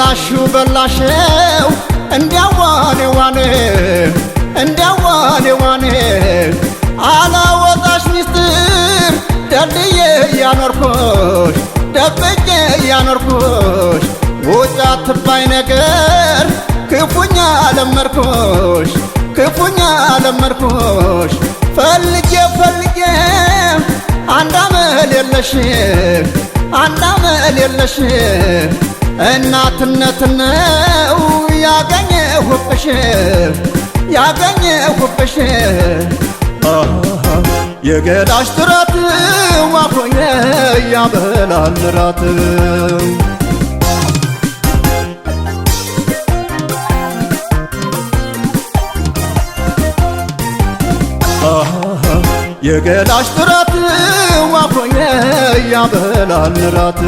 በላሽው በላሽው እንዲያዋኔ ዋኔ እንዲያዋኔ ዋኔ አላወጣሽ ሚስጥር ደልዬ ያኖርኩሽ ደብቄ ያኖርኩሽ ውጭ አትባይ ነገር ክፉኛ ለመርኩሽ ክፉኛ ለመርኩሽ ፈልጌ ፈልጌ አንድ አመል የለሽ አንድ አመል የለሽ እናትነት ነው ያገኘሁብሽ ያገኘሁብሽ የገላሽ ጥረት ዋፎዬ ያበላል ራት የገላሽ ጥረት ዋፎዬ ያበላል ራት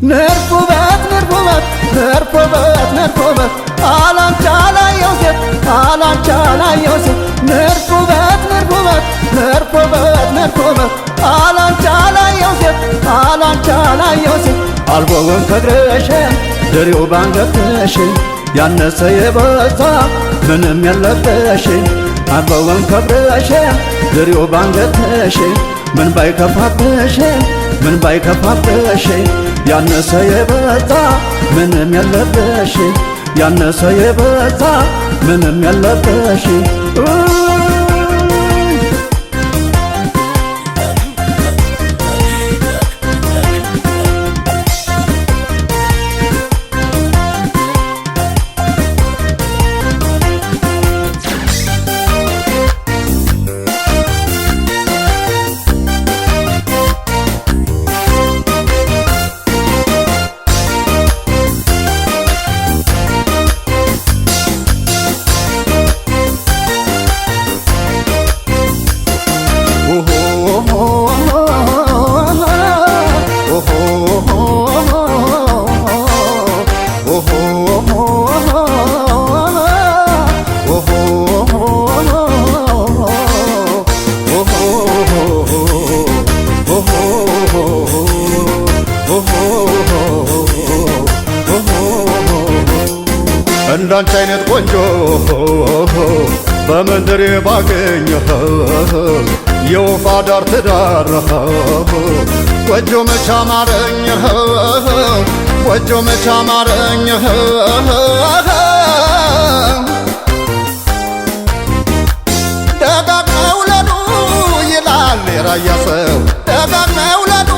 ነርኩበት ነርኩበት ነርኩበት ነርኩበት አላንቻ ላይ ዮሴፍ አላንቻ ላይ ዮሴፍ ነርኩበት ነርኩበት ነርኩበት ነርኩበት አላንቻ ላይ ዮሴፍ አላንቻ ላይ ዮሴፍ አልቦውን ከግረሽ ድሪው ባንገትሽ ያነሰ የበዛ ምንም የለበሽ አልቦውን ከግረሽ ድሪው ባንገትሽ ምን ባይከፋብሽ ምን ባይከፋብሽ ያነሰ የበዛ ምንም የለበሽ ያነሰ የበዛ ምንም የለበሽ እንዳንቺ አይነት ቆንጆ በመንደሬ ባገኘህ የወፍ አዳር ትዳር ጎጆ መች አማረኝ ጎጆ መች አማረኝ ደጋግመው ውለዱ ይላል የራያ ሰው ደጋግመው ውለዱ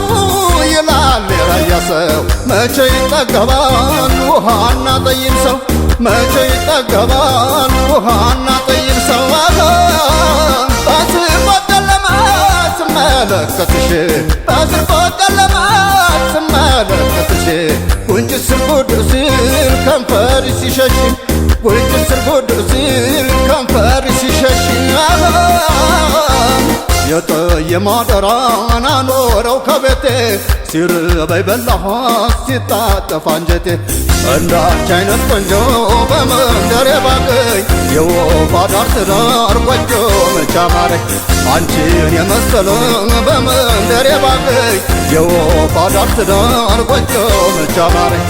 ይላል የራያ ሰው መቼ ይጠገባል ውሃና ጠይም ሰው መቼ ይጠገባል ውሃና ጠይም ሰው በስርቆት ጨለማ ስመለከትሽ በስርቆት ጨለማ ስመለከትሽ ጉንጭ ስር ጉድ ሲል ከንፈር ሲሸሽ ጉንጭ ስር ጉድ ሲል ከንፈር ሲሸሽ የጠየማ ደራን አኖረው ከቤቴ ሲርበይ በላኋት ሲታጠፍ አንጀቴ እንዳንቺ አይነት ቆንጆ በመንደሬ ባገኝ የወፍ አዳር ትዳር ጎጆ መች አማረኝ አንቺን የመሰለ በመንደሬ ባገኝ የወፍ አዳር ትዳር ጎጆ መች አማረኝ